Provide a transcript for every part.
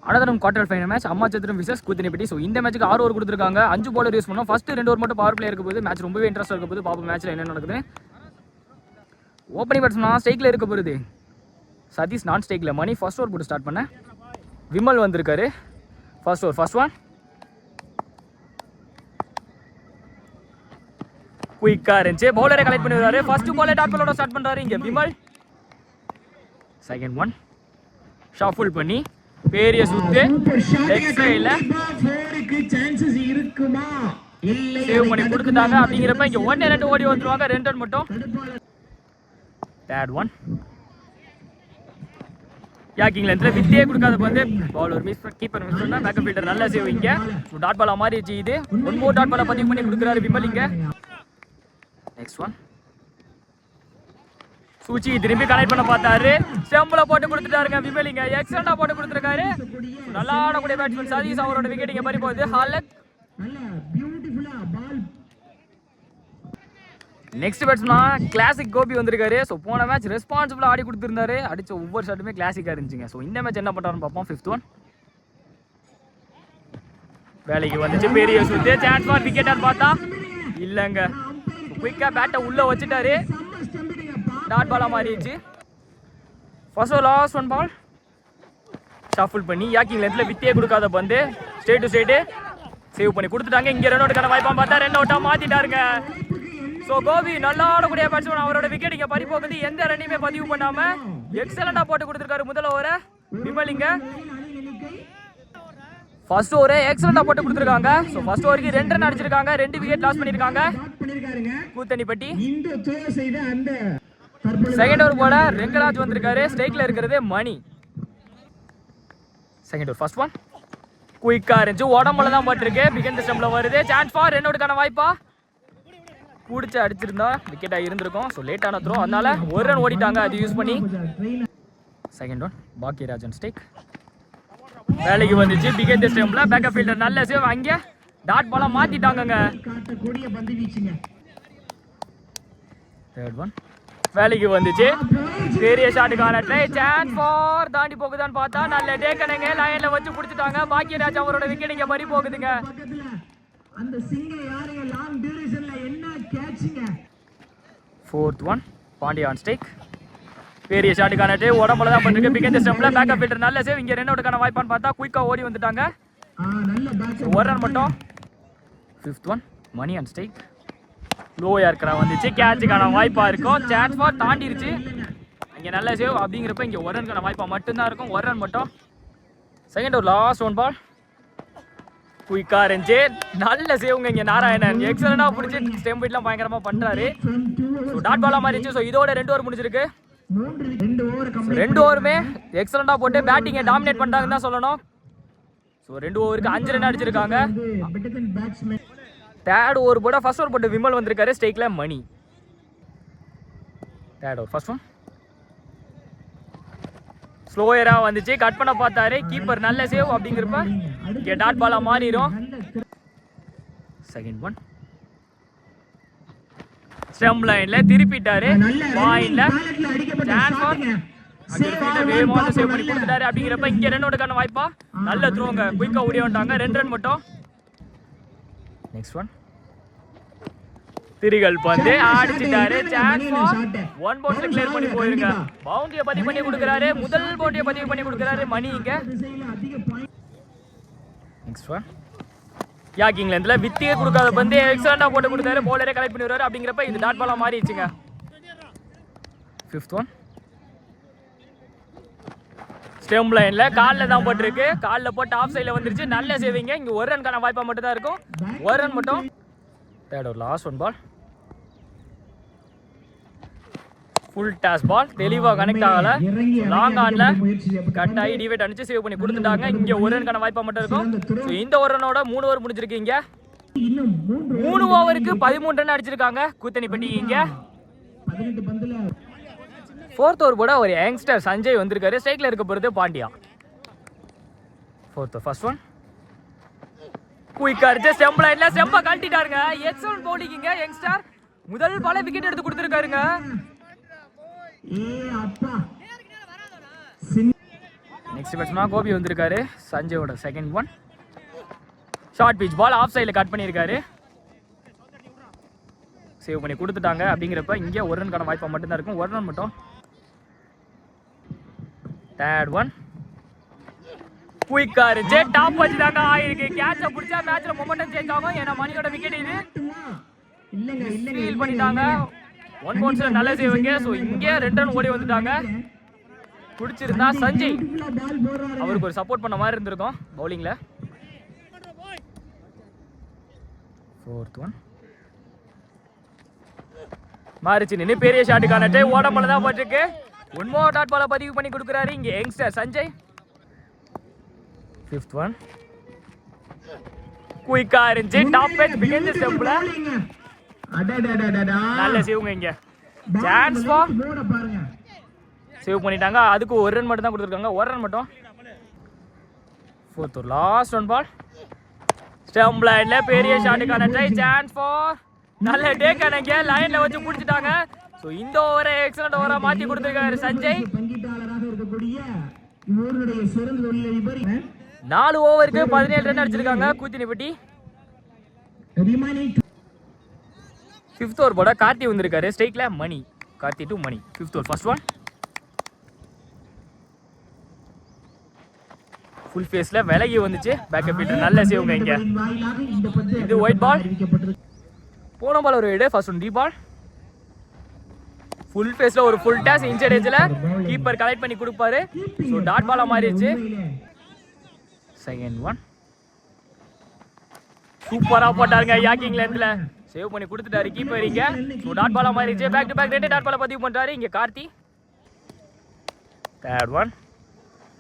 அனதரம் quarter final match Ammachatram versus Koothanipatti. So இந்த மேட்ச்சுக்கு 6 over கொடுத்துருக்காங்க. 5 பாலர் யூஸ் பண்ணோம். ஃபர்ஸ்ட் 2 ஓவர் மட்டும் பவர் பிளே இருக்க போது மேட்ச் ரொம்பவே இன்ட்ரெஸ்ட்டாக இருக்க போது. பாப்போம் மேட்ச்சில் என்ன நடக்குது. ஓப்பனிங் பேட்ஸ்மேன் ஸ்ட்ரைக்கில் இருக்க போகுது சதீஷ், நான் ஸ்ட்ரைக்கில். மணி ஃபர்ஸ்ட் ஓவர் போட்டு ஸ்டார்ட் பண்ண. விமல் வந்திருக்காரு ஃபர்ஸ்ட் ஓவர். ஃபர்ஸ்ட் ஒன் குயிக்காக இருந்துச்சு. பவுலரை கலெக்ட் பண்ணி வருவாரு. ஃபர்ஸ்ட் பாலே டாட் பாலோட ஸ்டார்ட் பண்ணுறாரு இங்கே விமல். செகண்ட் ஒன் ஷாஃபுல் பண்ணி பெரிய சுத்து லெக் சைடுல சேவ் பண்ணி கொடுத்துட்டாங்க. அப்படிங்கிறப்ப இங்க 1-2 ஓடி வந்துருவாங்க. 2 ரன் மட்டும். தேர்ட் ஒன் யாக்கிங் லென்த்ல வித்தியே கொடுக்காத வந்து பவுலர் மிஸ் கீப்பர் மிஸ் பண்ணா பேக்கப் ஃபீல்டர் நல்ல சேவ் இங்க. டாட் பாலா மாதிரி இது 1 மோர் டாட் பாலா பதிவு பண்ணி கொடுக்குறாரு விமல் இங்க. நெக்ஸ்ட் ஒன் சூச்சி திரும்பி கனெக்ட் பண்ண பார்த்தாரு. ஸ்டெம்பில் போட்டு கொடுத்துட்டாருங்க விமல் இங்க. எக்ஸலண்டா போட்டு கொடுத்துருக்காரு. நல்லா ஆடக்கூடிய பேட்ஸ்மேன் சதீஷ் அவரோட விக்கெட் இங்க பறி போகுது. ஹாலக் நெக்ஸ்ட் பேட்ஸ்மேன் கிளாசிக் கோபி வந்திருக்காரு. ஸோ போன மேட்ச் ரெஸ்பான்சிபிளா ஆடி கொடுத்துருந்தாரு. அடிச்ச ஒவ்வொரு ஷாட்டுமே கிளாசிக்கா இருந்துச்சுங்க. ஸோ இந்த மேட்ச் என்ன பண்றாருன்னு பார்ப்போம். ஃபிஃப்த் ஒன் வேலைக்கு வந்துச்சு. பெரிய சுத்து சான்ஸ் ஃபார் விக்கெட்டான்னு பார்த்தா இல்லைங்க. குயிக்கா பேட்டை உள்ள வச்சுட்டாரு. டாட் பாலா மாறிடுச்சு. ஃபர்ஸ்ட் லாஸ்ட் ஒன் பால் ஷாஃபுல் பண்ணி யாக்கிங் லென்த்ல வித்தியே கொடுக்காத பந்து ஸ்ட்ரெயிட் டு ஸ்ட்ரெயிட் சேவ் பண்ணி கொடுத்துட்டாங்க. இங்க ரன் அவுட்டுக்கான வாய்ப்பான்னு பார்த்தா 2 அவுட்டா மாத்திட்டாருங்க. ஸோ கோபி நல்லா ஆடக்கூடிய பேட்ஸ்மேன் அவரோட விக்கெட் இங்க பறி போகுது. எந்த ரன்னையுமே பதிவு பண்ணாம எக்ஸலண்டா போட்டு கொடுத்துருக்காரு முதல் ஓவரை விமல் இங்க. ஃபர்ஸ்ட் ஓவரே எக்ஸலண்டா போட்டு கொடுத்துருக்காங்க. ஸோ ஃபர்ஸ்ட் ஓவருக்கு 2 ரன் அடிச்சிருக்காங்க. 2 விக்கெட் லாஸ் பண்ணிருக்காங்க கூத்தனிப்பட்டி. செகண்ட் ஓவர் போல ரெங்கராஜ் வந்திருக்காரு. ஸ்ட்ரைக்ல இருக்கிறது மணி. செகண்ட் ஓவர் ஃபர்ஸ்ட் ஒன் குயிக்கா இருந்துச்சு. உடம்புல தான் பட்டிருக்கு. பிகன் ஸ்டெம்ப்ல வருது. சான்ஸ் ஃபார் ரன் அவுட்டுக்கான வாய்ப்பா பிடிச்சி அடிச்சிருந்தா விக்கெட்டா இருந்திருக்கும். ஸோ லேட்டான த்ரோ, அதனால 1 ரன் ஓடிட்டாங்க அது யூஸ் பண்ணி. செகண்ட் ஒன் பாக்கியராஜன் ஸ்ட்ரைக் வேலைக்கு வந்துச்சு. பிகன் ஸ்டெம்ப்ல பேக்கப் ஃபீல்டர் நல்ல சேவ். அங்கே டாட் பாலா மாத்திட்டாங்க. தேர்ட் ஒன் வேலைக்கு வந்துச்சு. பெரிய ஷாட்டுக்கான ட்ரை. சான்ஸ் ஃபார் தாண்டி போகுதான்னு பார்த்தா நல்ல டேக்கனுங்க. லைன்ல வச்சு பிடிச்சிட்டாங்க. பாக்கியராஜ் அவரோட விக்கெட் இங்க பறி போகுதுங்க. Fourth one Pandiya on strike பெரிய ஷாட்டுக்கான ட்ரை. உடம்புல தான் பண்ணிருக்கு. பிகன் ஸ்டெம்ப்ல பேக்கப் ஃபீல்டர் நல்ல சேவ். இங்க ரன் அவுட்டுக்கான வாய்ப்பான்னு பார்த்தா குயிக்கா ஓடி வந்துட்டாங்க. 1 ரன் மட்டும். Fifth one Mani on strike low ஏர்க்கரா வந்துச்சு. கேட்சுக்கான வாய்ப்பா இருக்கும். சான்ஸ் ஃபார் தாண்டிருச்சு. இங்க நல்ல சேவ். அப்படிங்கிறப்ப இங்க 1 ரன்கான வாய்ப்பா மட்டும்தான் இருக்கும். 1 ரன் மட்டும். Second over last one ball குயிக்கா இருந்துச்சு. நல்ல சேவுங்க இங்க நாராயணன். எக்ஸலண்டா பிடிச்சி ஸ்டெம்ப் எல்லாம் பயங்கரமா பண்றாரு. டாட் பாலா மாறிச்சு. ஸோ இதோட 2 ஓவர் முடிஞ்சிருக்கு. 2 ஓவருமே எக்ஸலண்டா போட்டு பேட்டிங்கை டாமினேட் பண்றாங்கன்னு தான் சொல்லணும். ஸோ 2 ஓவருக்கு 5 ரன் அடிச்சிருக்காங்க. தேர்ட் ஓவர் போட ஃபர்ஸ்ட் ஓவர் போட்டு விமல் வந்திருக்காரு. ஸ்ட்ரைக்ல மணி. தேர்ட் ஓவர் ஃபர்ஸ்ட் ஒன் ஸ்லோயரா வந்துச்சு. கட் பண்ண பார்த்தாரு கீப்பர் நல்ல சேவ். அப்படிங்கிறப்ப இங்க டாட் பாலா மாறிடும். செகண்ட் ஒன் ஸ்டெம்ப் லைன்ல திருப்பிட்டாரு. பாயிண்ட்ல சான்ஸ் ஃபார் வேகமாக சேவ் பண்ணி கொடுத்துட்டாரு. அப்படிங்கிறப்ப இங்க ரன் அவுட்டுக்கான வாய்ப்பா நல்ல த்ரோங்க. குயிக்கா ஓடி வந்துட்டாங்க. 2 ரன் மட்டும். நெக்ஸ்ட் ஒன் திரிகள் பந்து அடிச்சிட்டாரு. சான்ஸ் ஃபார் 1 பவுன்ஸ்ல கிளியர் பண்ணி போயிருங்க. பவுண்டரியை பதிவு பண்ணி கொடுக்குறாரு. முதல் பவுண்டரியை பதிவு பண்ணி கொடுக்குறாரு மணி இங்க. நெக்ஸ்ட் ஒன் யாக்கிங் லென்த்ல வித்தியே கொடுக்காத பந்து எக்ஸலண்டா போட்டு கொடுத்தாரு. பவுலரே கலெக்ட் பண்ணி வருவாரு. அப்படிங்கிறப்ப இது டாட் பாலா மாறிடுச்சுங்க. ஃபிஃப்த் ஒன் ஸ்டெம்ப் லைன்ல காலில் தான் போட்டிருக்கு. காலில் போட்டு ஆஃப் சைடில் வந்துருச்சு. நல்ல சேவிங்க. இங்கே 1 ரன்கான வாய்ப்பா மட்டும் தான் இருக்கும். 1 ரன் மட்டும். Third over last one ball full toss ball தெளிவாக கனெக்ட் ஆகல. லாங் ஆன்ல கட் ஆகி டிவைட் அடிச்சு சேவ் பண்ணி கொடுத்துட்டாங்க. இங்கே 1 ரன்கான வாய்ப்பா மட்டும் இருக்கும். இந்த 1 ரனோட 3 ஓவர் முடிஞ்சிருக்கு. இங்க 3 ஓவருக்கு 13 ரன் அடிச்சிருக்காங்க கூத்தனிப்பட்டி இங்க. ஃபோர்த் ஓவர் போட ஒரு யங்ஸ்டர் சஞ்சய் வந்திருக்காரு. ஸ்ட்ரைக்ல இருக்க போறது பாண்டியா. ஃபோர்த் ஃபர்ஸ்ட் ஒன் குயிக்கா இருந்துச்சு. ஸ்டெம்ப் லைன்ல ஸ்டெம்ப கழட்டிட்டாருங்க. எக்ஸலன்ட் பவுலிங் இங்க யங்ஸ்டர். முதல் பாலே விக்கெட் எடுத்து கொடுத்துருக்காருங்க. நெக்ஸ்ட் பேட்ஸ்மேன் கோபி வந்திருக்காரு. சஞ்சயோட second one. Short pitch ball off சைடில் கட் பண்ணியிருக்காரு. சேவ் பண்ணி கொடுத்துட்டாங்க. அப்படிங்கிறப்ப இங்கே ஒரு ரன்கான வாய்ப்பாக மட்டும்தான் இருக்கும். ஒரு ரன் மட்டும். Third one. குயிக்கா இருந்துச்சு. டாப் வச்சு தாங்க ஆயிருக்கு. கேட்சை பிடிச்சா மேட்ச்ல மொமெண்டம் சேஞ்ச் ஆகும். ஏன்னா மணியோட விக்கெட் இது ஃபீல் பண்ணிட்டாங்க. ஒன் பவுன்ஸ்ல நல்ல சேவுங்க. ஸோ இங்கே 2 ரன் ஓடி வந்துட்டாங்க. பிடிச்சிருந்தா சஞ்சய் அவருக்கு ஒரு சப்போர்ட் பண்ண மாதிரி இருந்திருக்கும் பவுலிங்ல. Fourth one. மாறிச்சு நின்று பெரிய ஷாட்டுக்கான ட்ரை ஓடம்பல தான் போட்டிருக்கு. ஒன் மோர் டாட் பால பதிவு பண்ணி கொடுக்குறாரு இங்க யங்ஸ்டர் சஞ்சய். Fifth one. குயிக்கா இருந்துச்சு. டாப் பேட்ச் பிகின் தி ஸ்டெப்ல நல்ல சேவுங்க. இங்க சான்ஸ் ஃபார் சேவ் பண்ணிட்டாங்க. அதுக்கு ஒரு ரன் மட்டும் தான் கொடுத்துருக்காங்க. ஒரு ரன் மட்டும். Fourth last one ball. Stump லைன்ல பெரிய ஷாட்டுக்கான ட்ரை. சான்ஸ் ஃபார் நல்ல டேக் அணைங்க. லைன்ல வச்சு பிடிச்சிட்டாங்க. ஸோ இந்த ஓவரை எக்ஸலண்ட் ஓவரா மாற்றி கொடுத்துருக்காரு சஞ்சய். 4 ஓவருக்கு 17 ரன் அடிச்சிருக்காங்க கூத்தினிப்பட்டி. 5th ஓவர் போட கார்த்தி வந்திருக்காரு. ஸ்ட்ரைக்ல Mani. Karthi to Mani. 5th over first one. Full ஃபேஸ்ல விலகி வந்துச்சு. பேக்கப் ஃபீல்டர் நல்ல சேவுங்க. இங்க இது ஒயிட் பால். போன பால் ஒரு விடு. First one the ball. Full ஃபேஸ்ல ஒரு ஃபுல் டாஸ் இன்சைட் எட்ஜ்ல கீப்பர் கலெக்ட் பண்ணி கொடுப்பாரு. ஸோ டாட் பாலா மாறிடுச்சு. Second one. சூப்பரா போட்டாருங்க. யாக்கிங் லென்த்ல சேவ் பண்ணி கொடுத்துட்டாரு கீப்பர். இங்க ஸோ டாட் பாலா மாறிடுச்சு. பேக் டு பேக் 2 டாட் பாலா பதிவு பண்றாரு இங்க கார்த்தி. Third one.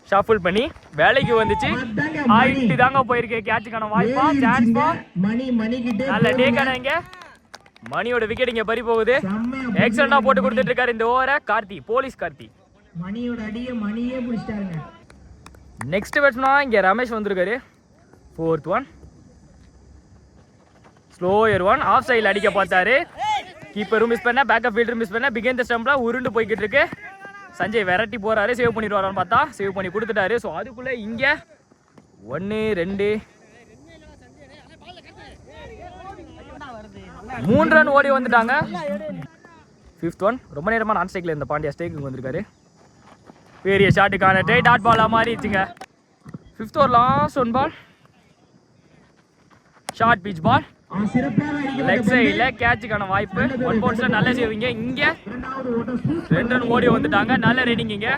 ஷாஃபிள் பண்ணி வேலைக்கு வந்துச்சு. ஆயிட்டு தாங்க போயிருக்கு. கேட்சுக்கான வாய்ப்பா. சான்ஸ் ஃபார் நல்ல டேக்கான. இங்க மணியோட விக்கெட் இங்க பறி போகுது. எக்ஸலண்டா போட்டு கொடுத்துட்டு இருக்காரு இந்த ஓவரை கார்த்தி. போலீஸ் கார்த்தி மணியோட அடியை மணியே பிடிச்சிட்டாருங்க. நெக்ஸ்ட் பேட்ஸ்மேன் இங்க ரமேஷ் வந்திருக்காரு. 4th one. Slower one. Off சைடில் அடிக்க பார்த்தாரு. கீப்பரும் மிஸ் பண்ண. பேக்கப் ஃபீல்டரும் மிஸ் பண்ண. பிகின் தி ஸ்டம்ப்ல உருண்டு போய்கிட்டு இருக்கு. சஞ்சய் விரட்டி போறாரு. சேவ் பண்ணிடுவாரான்னு பார்த்தா சேவ் பண்ணி கொடுத்துட்டாரு. ஸோ அதுக்குள்ள இங்க 1 2 3 ரன் ஓடி வந்துட்டாங்க. 5th one. ரொம்ப நேரமா நான் ஸ்ட்ரைக்ல இந்த பாண்டியா ஸ்ட்ரைக்கு வந்திருக்காரு. பெரிய ஷாட்டுக்கான ட்ரை டாட் பாலா மாறிடுச்சுங்க. 5th over last one ball. Short pitch ball. Leg சைடில் கேட்சுக்கான வாய்ப்பு. ஒன் பவுன்ஸ்ல நல்ல சேவிங்க. இங்க 2 ரன் ஓடி வந்துட்டாங்க. நல்ல ரேட்டிங் இங்க.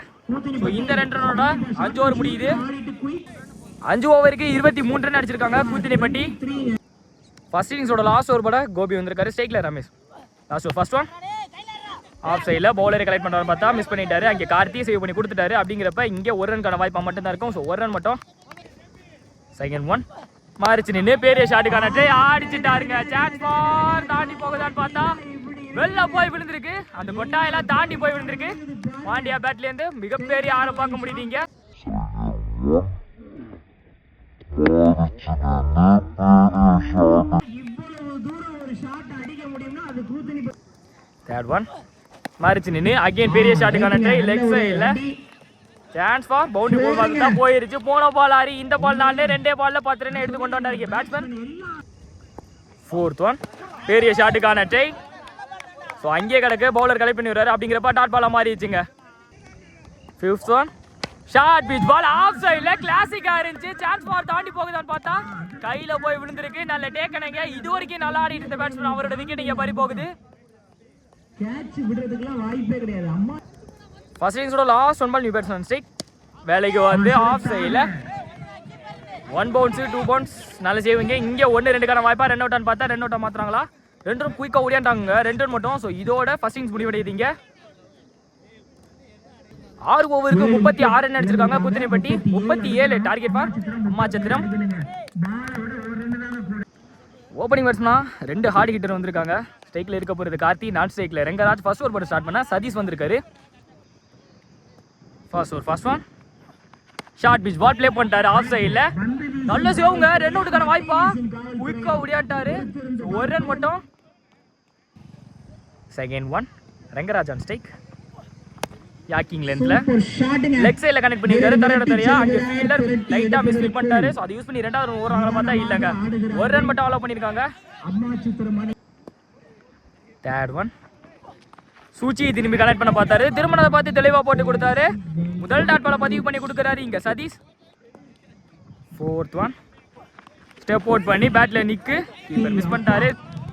ஸோ இந்த 2 ரனோட 5 ஓவர் முடியுது. 5 ஓவருக்கு 23 ரன் அடிச்சிருக்காங்க கூத்தினிப்பட்டி. ஃபர்ஸ்ட் இன்னிங்ஸோட லாஸ்ட் ஓவர் போட கோபி வந்திருக்காரு. ஸ்ட்ரைக்ல Ramesh. Last over first one. Off சைடில் பவுலரை கலெக்ட் பண்ணுறாரு பார்த்தா மிஸ் பண்ணிட்டாரு. அங்கே கார்த்தி சேவ் பண்ணி கொடுத்துட்டாரு. அப்படிங்கிறப்ப இங்கே ஒரு ரன்கான வாய்ப்பாக மட்டும்தான் இருக்கும். ஸோ ஒரு ரன் மட்டும். Second one. மாறிச்சு நின்று பெரிய ஷாட்டுக்கான ட்ரை அடிச்சுட்டாருங்க. சான்ஸ் ஃபார் தாண்டி போகுதான்னு பார்த்தா வெளில போய் விழுந்திருக்கு. அந்த கொட்டாயெல்லாம் தாண்டி போய் விழுந்திருக்கு. பாண்டியா பேட்லேருந்து மிகப்பெரிய ஆளை பார்க்க முடியுதுங்க. Third one. மாறிச்சு நின்று அகைன் பெரிய ஷாட்டுக்கான ட்ரை. லெக் சைடில் சான்ஸ் ஃபார் பவுண்டரி போல் பார்த்து தான் போயிருச்சு. போன பால் ஆறி. இந்த பால் 4 2 பால்ல 10 ரன் எடுத்து கொண்டு வந்தாரு பேட்ஸ்மேன். 4th one. பெரிய ஷாட்டுக்கான ட்ரை. ஸோ அங்கேயே கிடக்கு. பவுலர் கலெக்ட் பண்ணி விடுறாரு. அப்படிங்கிறப்ப டாட் பாலா மாறிடுச்சுங்க. 5th one. Short pitch ball off சைடில் கிளாசிக்கா இருந்துச்சு. சான்ஸ் ஃபார் தாண்டி போகுதான்னு பார்த்தா கையில போய் விழுந்திருக்கு. நல்ல டேக்கனுங்க. இது வரைக்கும் நல்லா ஆடிட்டு இருந்த பேட்ஸ்மேன் அவரோட விக்கெட் இங்க பறி போகுது. கேட்ச் விடுறதுக்குலாம் வாய்ப்பே கிடையாது. அம்மா ஃபர்ஸ்ட் இன்னிங்ஸோட last one ball new batsman strike. வேலைக்கு வந்து ஆஃப் சைடில் 1 பவுன்ஸ் 2 பவுன்ஸ் நல்ல சேவிங்க. இங்கே 1 2க்கான வாய்ப்பா. ரன் அவுட்டான்னு பார்த்தா ரன் அவுட்டா மாத்துறாங்களா? 2 ரன் குயிக்காக ஓடியாண்டாங்க. 2 ரன் மட்டும். ஸோ இதோட ஃபர்ஸ்ட் இன்னிங்ஸ் முடிவடையுதுங்க. 6 ஓவருக்கு 36 ரன் அடிச்சிருக்காங்க Puthinipatti. 37 target for Ammachatram. Opening batsman 2 hard hitter வந்திருக்காங்க. ஸ்ட்ரைக்கில் இருக்க போகிறது கார்த்தி. நான் ஸ்ட்ரைக்கில் ரெங்கராஜ். ஃபர்ஸ்ட் ஓவர் போட்டு ஸ்டார்ட் பண்ண சதீஷ் வந்திருக்காரு. First over first one. Short pitch ball play பண்ணிட்டாரு ஆஃப் சைடில். நல்ல சேவுங்க. ரன் அவுட்டுக்கான வாய்ப்பா. குயிக்காக ஓடியாட்டாரு. 1 ரன் மட்டும். Second one. Rengaraj on strike. யாக்கிங் லென்த்ல leg சைடுல கனெக்ட் பண்ணிருக்காரு. தரையோட தரையா அங்க ஃபீல்டர் லைட்டா மிஸ் ஃபீல் பண்ணிட்டாரு. சோ அதை யூஸ் பண்ணி ரெண்டாவது ரன் ஓடுறாங்களா பார்த்தா இல்லங்க. ஒரு ரன் மட்டும் அலோ பண்ணிருக்காங்க. தேர்ட் ஒன் சூச்சி திரும்பி கனெக்ட் பண்ண பார்த்தாரு. திரும்ப அதை பார்த்து தெளிவா போட்டு கொடுத்தாரு. முதல் டாட் பால பதிவு பண்ணி கொடுக்குறாரு இங்க Satish. Fourth one step out பண்ணி பேட்ல நிக்கு கீப்பர் மிஸ் பண்ணிட்டாரு.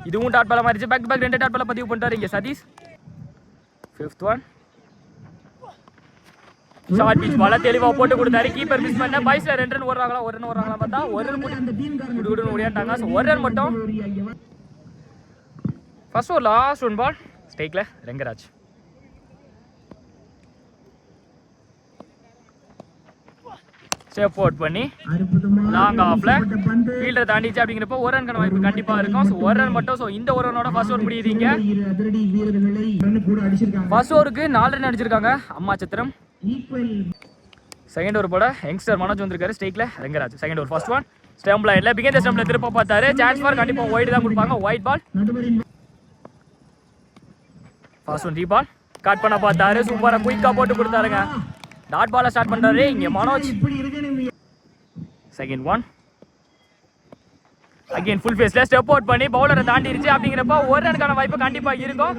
இதுவும் டாட் பால மாறிச்சு. பேக் டு பேக் ரெண்டு டாட் பால பதிவு பண்ணிட்டாரு இங்க Sathish. Fifth one short pitch பால தெளிவா போட்டு கொடுத்தாரு. கீப்பர் மிஸ் பண்ண. பாய்ஸ்ல 2 ரன் ஓடுறாங்களா பார்த்தா ஒரு ரன் குடுகுடுன்னு ஓடியாண்டாங்க. சோ ஒரு ரன் மட்டும். First over last one ball ஸ்டேக்ல ரெங்கராஜ். ஸ்டெப் அவுட் பண்ணி லாங் ஆஃப்ல ஃபீல்டர் தாண்டிச்சு அப்படிங்கிறப்ப ஒரு ரன்கான வாய்ப்பு கண்டிப்பா இருக்கும். ஸோ ஒரு ரன் மட்டும். ஸோ இந்த ஒரு ரனோட ஃபர்ஸ்ட் ஓவர் முடியுதுங்க. ஃபர்ஸ்ட் ஓவருக்கு 4 ரன் அடிச்சிருக்காங்க அம்மா சத்திரம். செகண்ட் ஓவர் போட யங்ஸ்டர் மனோஜ் வந்திருக்காரு ஸ்டேக்ல Rengaraj. Second over first one stump லைன்ல பிகின் தி ஸ்டம்ப்ல திருப்ப பார்த்தாரு. சான்ஸ் ஃபார் கண்டிப்பா ஒயிட் தான் கொடுப்பாங்க. Wide ball. First one reball cut பண்ண பார்த்தாரு. சூப்பரா குயிக்கா போட்டு கொடுத்தாருங்க. டாட் பால ஸ்டார்ட் பண்றாரு இங்க Manoj. Second one again full ஃபேஸ்ல ஸ்டெப் அவுட் பண்ணி பவுலரை தாண்டிருச்சு அப்படிங்கிறப்ப ஒரு ரனுக்கான வாய்ப்பு கண்டிப்பா இருக்கும்.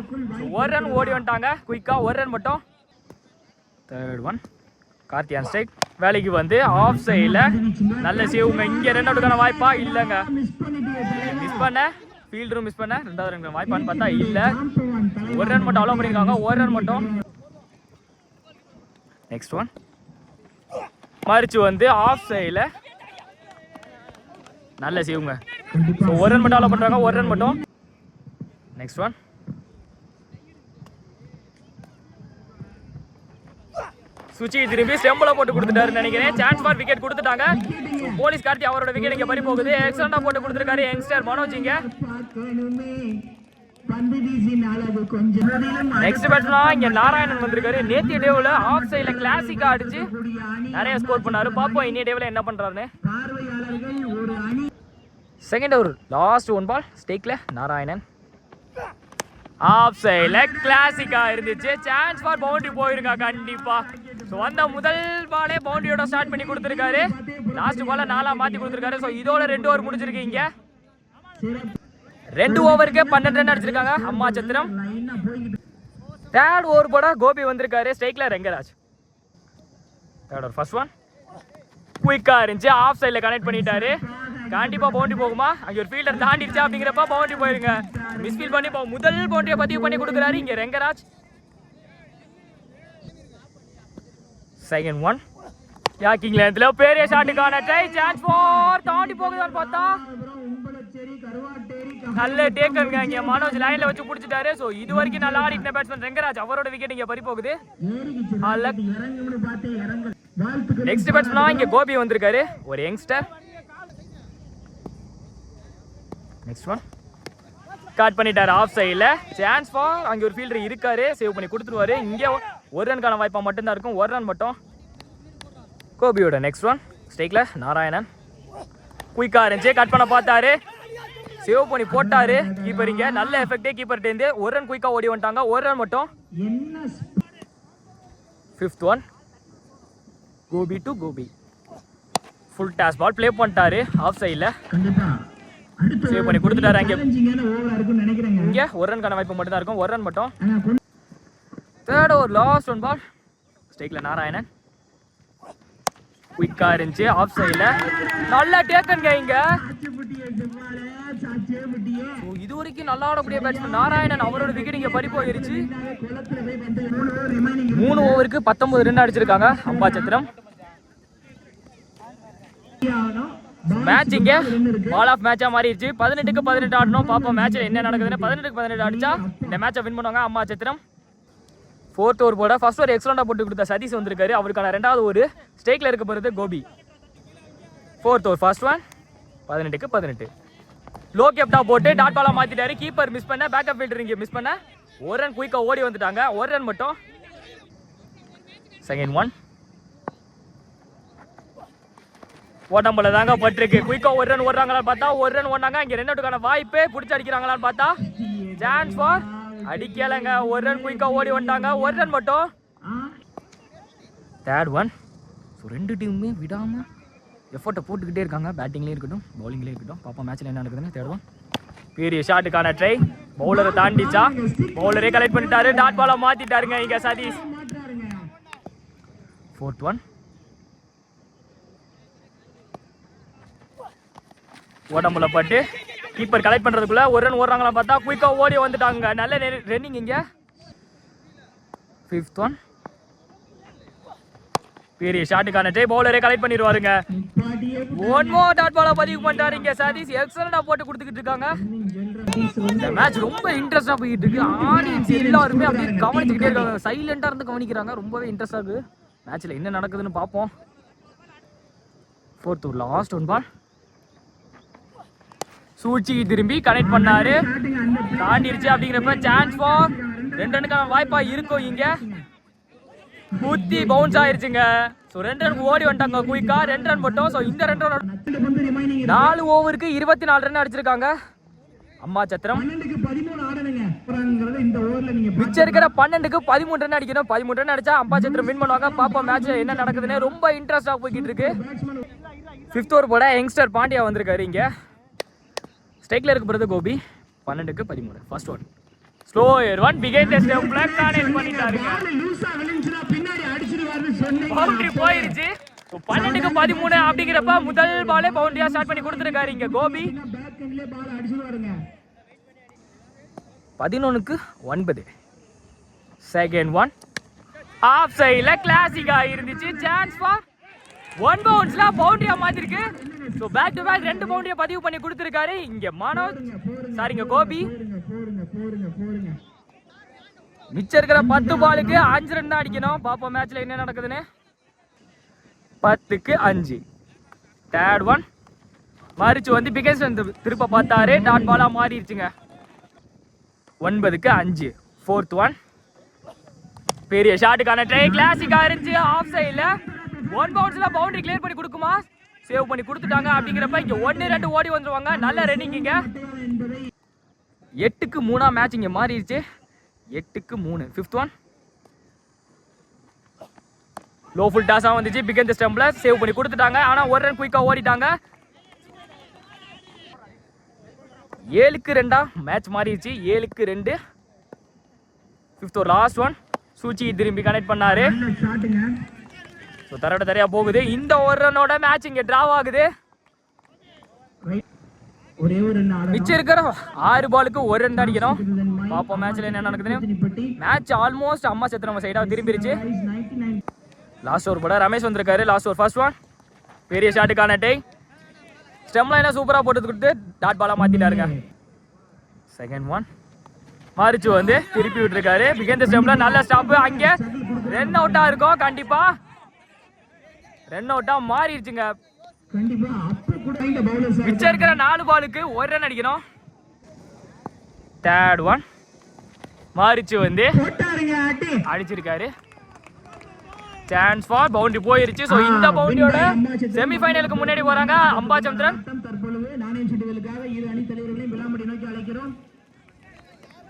ஒரு ரன் ஓடி வந்துட்டாங்க குயிக்கா. ஒரு ரன் மட்டும். தேர்ட் ஒன் கார்த்தியான் ஸ்ட்ரைக் வேலைக்கு வந்து ஆஃப் சைட்ல நல்ல சேவுங்க. இங்க ரன் அவுட்டுக்கான வாய்ப்பா இல்லங்க. மிஸ் பண்ண ஃபீல்டரும் மிஸ் பண்ண. ரெண்டாவது ரன் வாய்ப்பான்னு பார்த்தா இல்ல. ஒரு ரன் மட்டும் அலோ பண்ணிருக்காங்க. ஒரு ரன் மட்டும். நெக்ஸ்ட் ஒன் மறிச்சு வந்து ஆஃப் சைட்ல நல்ல சேவுங்க. ஒரு ரன் மட்டும் அலோ பண்றாங்க. ஒரு ரன் மட்டும். நெக்ஸ்ட் ஒன் சுச்சி திரும்பி ஸ்டெம்பிள போட்டு கொடுத்துட்டாருன்னு நினைக்கிறேன். சான்ஸ் ஃபார் விக்கெட் கொடுத்துட்டாங்க. போலீஸ் கார்த்தி அவரோட விக்கெட் இங்க பறி போகுது. எக்ஸலண்டா போட்டு கொடுத்திருக்காரு யங்ஸ்டர் மனோஜ் இங்க. நெக்ஸ்ட் பேட்ஸ்மேன் இங்க நாராயணன் வந்திருக்காரு. நேத்திய டேவ்ல ஆஃப் சைட்ல கிளாசிக்கா அடிச்சு நிறைய ஸ்கோர் பண்ணாரு. பாப்போம் இன்னிய டேவ்ல என்ன பண்றாருன்னு. Second over last one ball ஸ்டேக்ல நாராயணன் ஆஃப் சைட்ல கிளாசிக்கா இருந்துச்சு. சான்ஸ் ஃபார் பவுண்டரி போயிருக்கா கண்டிப்பா. சோ அந்த முதல் பாலே பவுண்டரியோட ஸ்டார்ட் பண்ணி கொடுத்திருக்காரு. லாஸ்ட் பால 4ஆ மாத்தி கொடுத்திருக்காரு. சோ இதோட 2 ஓவர் முடிஞ்சிருக்கு இங்க. 2 ஓவருக்கு 12 ரன் அடிச்சிருக்காங்க அம்மா சத்திரம். தேர்ட் ஓவர் போட கோபி வந்திருக்காரு ஸ்ட்ரைக்ல Rengaraj. Third over first one குயிக்கா இருந்துச்சு. ஆஃப் சைட்ல கனெக்ட் பண்ணிட்டாரு. கண்டிப்பா பவுண்டரி போகுமா? அங்க ஒரு ஃபீல்டர் தாண்டிடுச்சு அப்படிங்கிறப்ப பவுண்டரி போயிருங்க. மிஸ்ஃபீல் பண்ணி முதல் பவுண்டரியை பதிவு பண்ணி கொடுக்குறாரு இங்க ரெங்கராஜ். செகண்ட் ஒன் யாக்கிங் லேண்ட்ல பெரிய ஷாட்டுக்கான ட்ரை. சான்ஸ் ஃபார் தாண்டி போகுதான்னு பார்த்தா நல்ல டேக்கன்ங்க. இங்க மனோஜ் லைன்ல வச்சு புடிச்சிட்டாரு. சோ இது வரைக்கும் நல்லா ஆடிட்ட பேட்ஸ்மேன் ரெங்கராஜ் அவரோட விக்கெட் இங்க பறி போகுது. நெக்ஸ்ட் பேட்ஸ்மேன் இங்க கோபி வந்திருக்காரு ஒரு யங்ஸ்டர். நெக்ஸ்ட் ஒன் கட் பண்ணிட்டாரு ஆஃப் சைட்ல. சான்ஸ் ஃபார் அங்க ஒரு ஃபீல்டர் இருக்காரு. சேவ் பண்ணி கொடுத்துருவாரு. இங்க ஒரு ரன்கான வாய்ப்பா மட்டும் தான் இருக்கும். ஒரு ரன் மட்டும். கோபியோட நெக்ஸ்ட் ஒன் ஸ்ட்ரைக்ல நாராயணன் குயிக்கா இருந்துச்சு. கட் பண்ண பார்த்தாரு. சேவ் பண்ணி போட்டாரு கீப்பர் இங்க. நல்ல எஃபெக்டே கீப்பர் டேந்து. ஒரு ரன் குயிக்கா ஓடி வந்துட்டாங்க. ஒரு ரன் மட்டும். Fifth one Gopi to Gopi full toss ball play பண்ணிட்டாரு ஆஃப் சைட்ல. சேவ் பண்ணி கொடுத்துட்டாரு. அங்க இங்க ஒரு ரன்கான வாய்ப்பு மட்டும் தான் இருக்கும். ஒரு ரன் மட்டும். Third over last one ball ஸ்ட்ரைக்ல நாராயணன் குயிக்கா இருந்துச்சு ஆஃப் சைட்ல. நல்ல டேக்கன்ங்க இங்க. இது வரைக்கும் நல்லா ஆடக்கூடிய பேட்ஸ்மேன் நாராயணன் அவரோட விக்கெட் இங்க பறி போயிருச்சு. 3 ஓவருக்கு 19 ரன் அடிச்சிருக்காங்க அம்பா சத்திரம். மேட்ச் இங்க பால் ஆஃப் மேட்சா மாறிடுச்சு. 18க்கு 18 ஆடணும். பாப்போம் மேட்ச்ல என்ன நடக்குதுன்னு. 18க்கு 18 அடிச்சா இந்த மேட்சை வின் பண்ணுவாங்க அம்மா சத்திரம். ஃபோர்த் ஓவர் போட ஃபர்ஸ்ட் ஓவர் எக்ஸலண்டா போட்டு கொடுத்த சதீஷ் வந்திருக்காரு. அவருக்கான 2வது ஓவர் ஸ்டேக்ல இருக்க போறது Gopi. Fourth over first one 18க்கு 18 லோ கேப்டா போட்டு டாட் பாலா மாத்திட்டாரு. கீப்பர் மிஸ் பண்ண. பேக்கப் ஃபீல்டர் இங்க மிஸ் பண்ண. ஒரு ரன் குயிக்கா ஓடி வந்துட்டாங்க. ஒரு ரன் மட்டும். செகண்ட் ஒன் ஓட்டம்பல தாங்க பட்டிருக்கு. குயிக்கா ஒரு ரன் ஓடுறாங்களான்னு பார்த்தா ஒரு ரன் ஓடுனாங்க. இங்க ரன் அவுட்டுக்கான வாய்ப்பே பிடிச்சி அடிக்கிறாங்களான்னு பார்த்தா சான்ஸ் ஃபார் அடிக்கலங்க. ஒரு ரன் குயிக்கா ஓடி வந்துட்டாங்க. ஒரு ரன் மட்டும். Third one. ஸோ ரெண்டு டீமுமே விடாமல் எஃபர்ட்டை போட்டுக்கிட்டே இருக்காங்க. பேட்டிங்லேயும் இருக்கட்டும் பவுலிங்லேயும் இருக்கட்டும். பாப்பா மேட்ச்சில் என்ன நடக்குதுன்னு. தேர்ட் ஒன் பெரிய ஷாட்டுக்கான ட்ரை. பவுலரை தாண்டிச்சா, பவுலரே கலெக்ட் பண்ணிட்டாரு. டாட் பாலை மாற்றிட்டாருங்க இங்கே சதீஷ். Fourth one. உடம்புல பட்டு கீப்பர் கலெக்ட் பண்ணுறதுக்குள்ள ஒரு ரன் ஓடுறாங்களா பார்த்தா குயிக்காக ஓடி வந்துட்டாங்க. நல்ல ரன்னிங் இங்கே. ஃபிஃப்த் ஒன் பெரிய ஷாட்டுக்கான ட்ரை. பவுலரே கலெக்ட் பண்ணிடுவாருங்க. ஒன் மோர் டாட் பாலை பதிவு பண்ணிட்டாரு இங்கே சதீஷ். எக்ஸலண்டா போட்டு கொடுத்துக்கிட்டு இருக்காங்க. இந்த மேட்ச் ரொம்ப இன்ட்ரெஸ்டா போயிட்டு இருக்கு. ஆடியன்ஸ் எல்லாருமே அப்படியே கவனிச்சுக்கிட்டே இருக்காங்க. சைலண்டா இருந்து கவனிக்கிறாங்க. ரொம்பவே இன்ட்ரெஸ்டா இருக்கு. மேட்ச்ல என்ன நடக்குதுன்னு பார்ப்போம். Fourth last one ball. சூழ்ச்சி திரும்பி கனெக்ட் பண்ணாரு. தாண்டிருச்சு அப்படிங்கிறப்ப சான்ஸ் ஃபார் 2 ரன்னுக்கான வாய்ப்பா இருக்கும் இங்க. குத்தி பவுன்ஸ் ஆயிருச்சுங்க. ஸோ 2 ரன் ஓடி வந்துட்டாங்க குயிக்கா. 2 ரன் மட்டும். ஸோ இந்த 2 ரன் 4 ஓவருக்கு 24 ரன் அடிச்சிருக்காங்க அம்மா சத்திரம். மிச்சம் இருக்கிற 12க்கு 13 ரன் அடிக்கணும். 13 ரன் அடிச்சா அம்பா சத்திரம் வின் பண்ணுவாங்க. பாப்பா மேட்ச்ல என்ன நடக்குதுன்னு. ரொம்ப இன்ட்ரெஸ்டா போய்கிட்டு இருக்கு. 5th ஓவர் போட யங்ஸ்டர் பாண்டியா வந்திருக்காரு இங்க. ஸ்ட்ரைக்ல இருக்க பிறகு கோபி. 12க்கு 13. ஃபர்ஸ்ட் ஒன் ஸ்லோயர் ஒன் பிகைன் தி ஸ்டெம்ப்ல கனெக்ட் பண்ணிட்டாருங்க. பவுண்டரி போயிருச்சு. 12க்கு 13 அப்படிங்கிறப்ப முதல் பாலே பவுண்டரியா ஸ்டார்ட் பண்ணி கொடுத்துருக்காரு இங்க கோபி. 11க்கு 9. செகண்ட் ஒன் ஆஃப் சைட்ல கிளாசிக்கா இருந்துச்சு. சான்ஸ் ஃபார் 1 பவுன்ஸ்ல பவுண்டரியா மாத்திருக்கு. ஸோ பேக் டு பேக் 2 பவுண்டரியா பதிவு பண்ணி கொடுத்துருக்காரு இங்க மனோஜ். சாரிங்க கோபி. மிச்சம் இருக்கிற 10 பாலுக்கு 5 ரன் தான் அடிக்கணும். பாப்பா மேட்ச்ல என்ன நடக்குதுன்னு. 10க்கு 5. தேர்ட் ஒன் மாறிச்சு வந்து பிகேஸ் திருப்ப பார்த்தாரு. டாட் பாலா மாறிடுச்சுங்க. 9க்கு 5. ஃபோர்த் ஒன் பெரிய ஷாட்டுக்கான ட்ரை. கிளாசிக்கா இருந்துச்சு. ஆஃப் சைட்ல 1 பவுன்ஸ்ல பவுண்டரி கிளியர் பண்ணி கொடுக்குமா. சேவ் பண்ணி கொடுத்துட்டாங்க அப்படிங்கிறப்ப இங்க 1-2 ஓடி வந்துருவாங்க. நல்ல ரன்னிங் இங்க. 8க்கு 3 மேட்ச் இங்க மாறிடுச்சு. 8க்கு 3. ஃபிஃப்த் ஒன் லோ ஃபுல் டாஸா வந்துச்சு. பிகன் தி ஸ்டம்ப்ல சேவ் பண்ணி கொடுத்துட்டாங்க. ஆனா 1 ரன் குயிக்கா ஓடிட்டாங்க. 7க்கு 2 மேட்ச் மாறிடுச்சு. 7க்கு 2. ஃபிஃப்த் ஓவர் லாஸ்ட் ஒன் சூச்சி திரும்பி கனெக்ட் பண்ணாரு. ஸோ தரோட தரையா போகுது. இந்த 1 ரன்னோட மேட்ச் இங்க டிராவ் ஆகுது. மிச்சம் இருக்கிற 6 பாலுக்கு 1 ரன் தான் அடிக்கணும். பாப்போம் மேட்ச்ல என்ன நடக்குதுன்னு. மேட்ச் ஆல்மோஸ்ட் அம்மா சத்திரம் சைடா திரும்பிருச்சு. லாஸ்ட் ஓவர் போட ரமேஷ் வந்திருக்காரு. லாஸ்ட் ஓவர் ஃபர்ஸ்ட் ஒன் பெரிய ஷாட்டுக்கான டை. ஸ்டெம்ல என்ன சூப்பரா போட்டு கொடுத்து டாட் பாலா மாத்திட்டாருங்க. செகண்ட் ஒன் மாறிச்சு வந்து திருப்பி விட்டுருக்காரு. பிகன் ஸ்டெம்ல நல்ல ஸ்டாப். அங்கே ரன் அவுட்டா இருக்கும். கண்டிப்பா ரன் அவுட்டா மாறிடுச்சுங்க. மிச்சம் இருக்கிற 4 பாலுக்கு 1 ரன் அடிக்கணும். தேர்ட் ஒன் மாறிச்சு வந்து அடிச்சிருக்காரு. சான்ஸ் ஃபார் பவுண்டரி போயிருச்சு. ஸோ இந்த பவுண்டரியோட செமிஃபைனலுக்கு முன்னாடி போறாங்க அம்பா சந்திரன்.